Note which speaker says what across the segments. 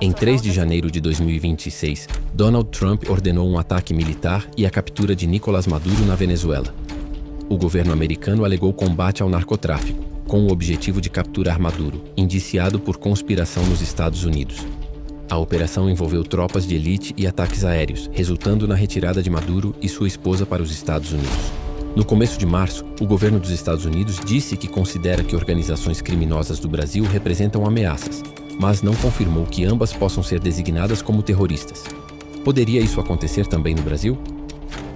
Speaker 1: Em 3 de janeiro de 2026, Donald Trump ordenou um ataque militar e a captura de Nicolás Maduro na Venezuela. O governo americano alegou combate ao narcotráfico, com o objetivo de capturar Maduro, indiciado por conspiração nos Estados Unidos. A operação envolveu tropas de elite e ataques aéreos, resultando na retirada de Maduro e sua esposa para os Estados Unidos. No começo de março, o governo dos Estados Unidos disse que considera que organizações criminosas do Brasil representam ameaças, mas não confirmou que ambas possam ser designadas como terroristas. Poderia isso acontecer também no Brasil?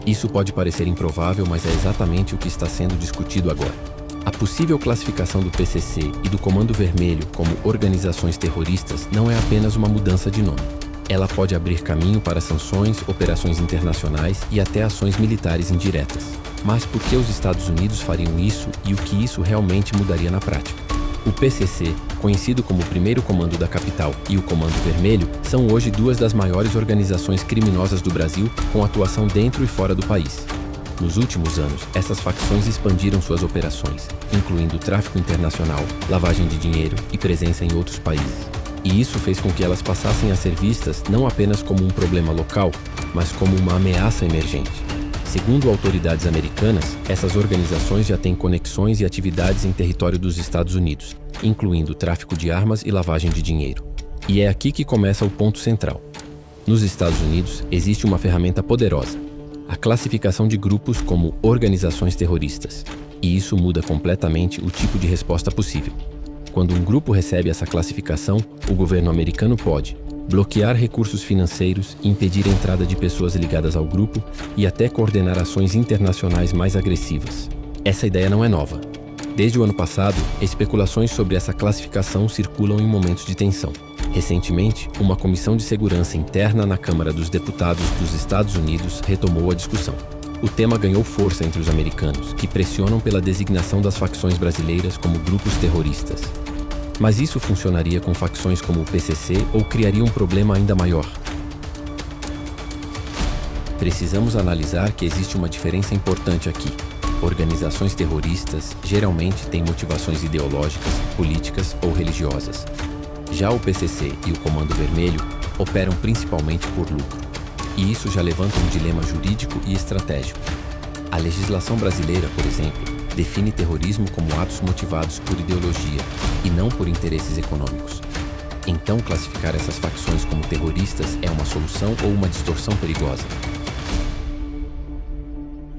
Speaker 1: Isso pode parecer improvável, mas é exatamente o que está sendo discutido agora. A possível classificação do PCC e do Comando Vermelho como organizações terroristas não é apenas uma mudança de nome. Ela pode abrir caminho para sanções, operações internacionais e até ações militares indiretas. Mas por que os Estados Unidos fariam isso e o que isso realmente mudaria na prática? O PCC, conhecido como o Primeiro Comando da Capital, e o Comando Vermelho são hoje duas das maiores organizações criminosas do Brasil, com atuação dentro e fora do país. Nos últimos anos, essas facções expandiram suas operações, incluindo tráfico internacional, lavagem de dinheiro e presença em outros países. E isso fez com que elas passassem a ser vistas não apenas como um problema local, mas como uma ameaça emergente. Segundo autoridades americanas, essas organizações já têm conexões e atividades em território dos Estados Unidos, incluindo tráfico de armas e lavagem de dinheiro. E é aqui que começa o ponto central. Nos Estados Unidos, existe uma ferramenta poderosa: a classificação de grupos como organizações terroristas. E isso muda completamente o tipo de resposta possível. Quando um grupo recebe essa classificação, o governo americano pode bloquear recursos financeiros, impedir a entrada de pessoas ligadas ao grupo e até coordenar ações internacionais mais agressivas. Essa ideia não é nova. Desde o ano passado, especulações sobre essa classificação circulam em momentos de tensão. Recentemente, uma comissão de segurança interna na Câmara dos Deputados dos Estados Unidos retomou a discussão. O tema ganhou força entre os americanos, que pressionam pela designação das facções brasileiras como grupos terroristas. Mas isso funcionaria com facções como o PCC ou criaria um problema ainda maior? Precisamos analisar que existe uma diferença importante aqui. Organizações terroristas geralmente têm motivações ideológicas, políticas ou religiosas. Já o PCC e o Comando Vermelho operam principalmente por lucro. E isso já levanta um dilema jurídico e estratégico. A legislação brasileira, por exemplo, define terrorismo como atos motivados por ideologia e não por interesses econômicos. Então, classificar essas facções como terroristas é uma solução ou uma distorção perigosa?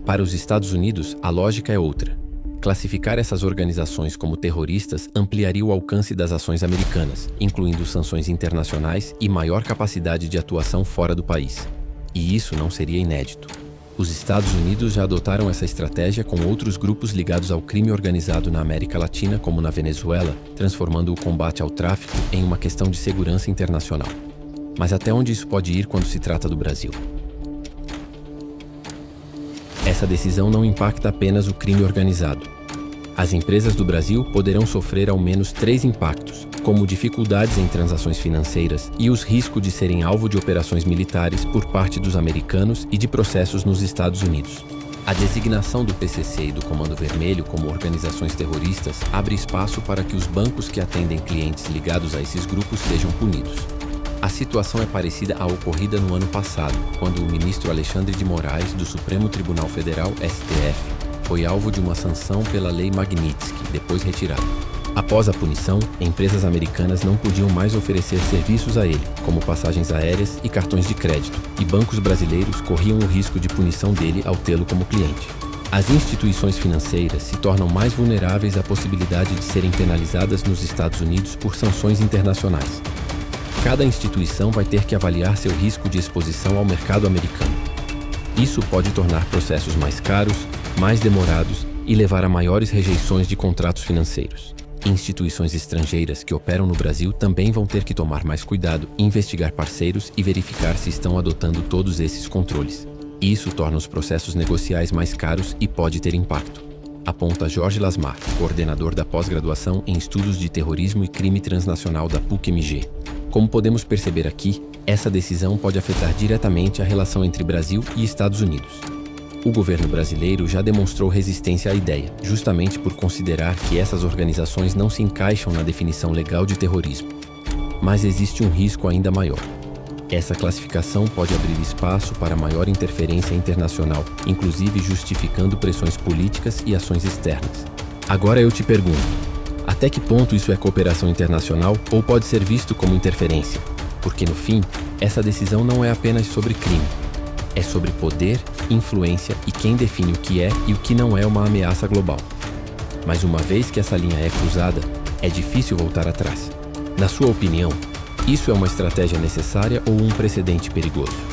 Speaker 1: Para os Estados Unidos, a lógica é outra. Classificar essas organizações como terroristas ampliaria o alcance das ações americanas, incluindo sanções internacionais e maior capacidade de atuação fora do país. E isso não seria inédito. Os Estados Unidos já adotaram essa estratégia com outros grupos ligados ao crime organizado na América Latina, como na Venezuela, transformando o combate ao tráfico em uma questão de segurança internacional. Mas até onde isso pode ir quando se trata do Brasil? Essa decisão não impacta apenas o crime organizado. As empresas do Brasil poderão sofrer ao menos 3 impactos, como dificuldades em transações financeiras e os riscos de serem alvo de operações militares por parte dos americanos e de processos nos Estados Unidos. A designação do PCC e do Comando Vermelho como organizações terroristas abre espaço para que os bancos que atendem clientes ligados a esses grupos sejam punidos. A situação é parecida à ocorrida no ano passado, quando o ministro Alexandre de Moraes, do Supremo Tribunal Federal, STF, foi alvo de uma sanção pela Lei Magnitsky, depois retirada. Após a punição, empresas americanas não podiam mais oferecer serviços a ele, como passagens aéreas e cartões de crédito, e bancos brasileiros corriam o risco de punição dele ao tê-lo como cliente. As instituições financeiras se tornam mais vulneráveis à possibilidade de serem penalizadas nos Estados Unidos por sanções internacionais. Cada instituição vai ter que avaliar seu risco de exposição ao mercado americano. Isso pode tornar processos mais caros, mais demorados e levar a maiores rejeições de contratos financeiros. Instituições estrangeiras que operam no Brasil também vão ter que tomar mais cuidado, investigar parceiros e verificar se estão adotando todos esses controles. Isso torna os processos negociais mais caros e pode ter impacto, aponta Jorge Lasmar, coordenador da pós-graduação em Estudos de Terrorismo e Crime Transnacional da PUC-MG. Como podemos perceber aqui, essa decisão pode afetar diretamente a relação entre Brasil e Estados Unidos. O governo brasileiro já demonstrou resistência à ideia, justamente por considerar que essas organizações não se encaixam na definição legal de terrorismo. Mas existe um risco ainda maior. Essa classificação pode abrir espaço para maior interferência internacional, inclusive justificando pressões políticas e ações externas. Agora eu te pergunto, até que ponto isso é cooperação internacional ou pode ser visto como interferência? Porque no fim, essa decisão não é apenas sobre crime. É sobre poder, influência e quem define o que é e o que não é uma ameaça global. Mas uma vez que essa linha é cruzada, é difícil voltar atrás. Na sua opinião, isso é uma estratégia necessária ou um precedente perigoso?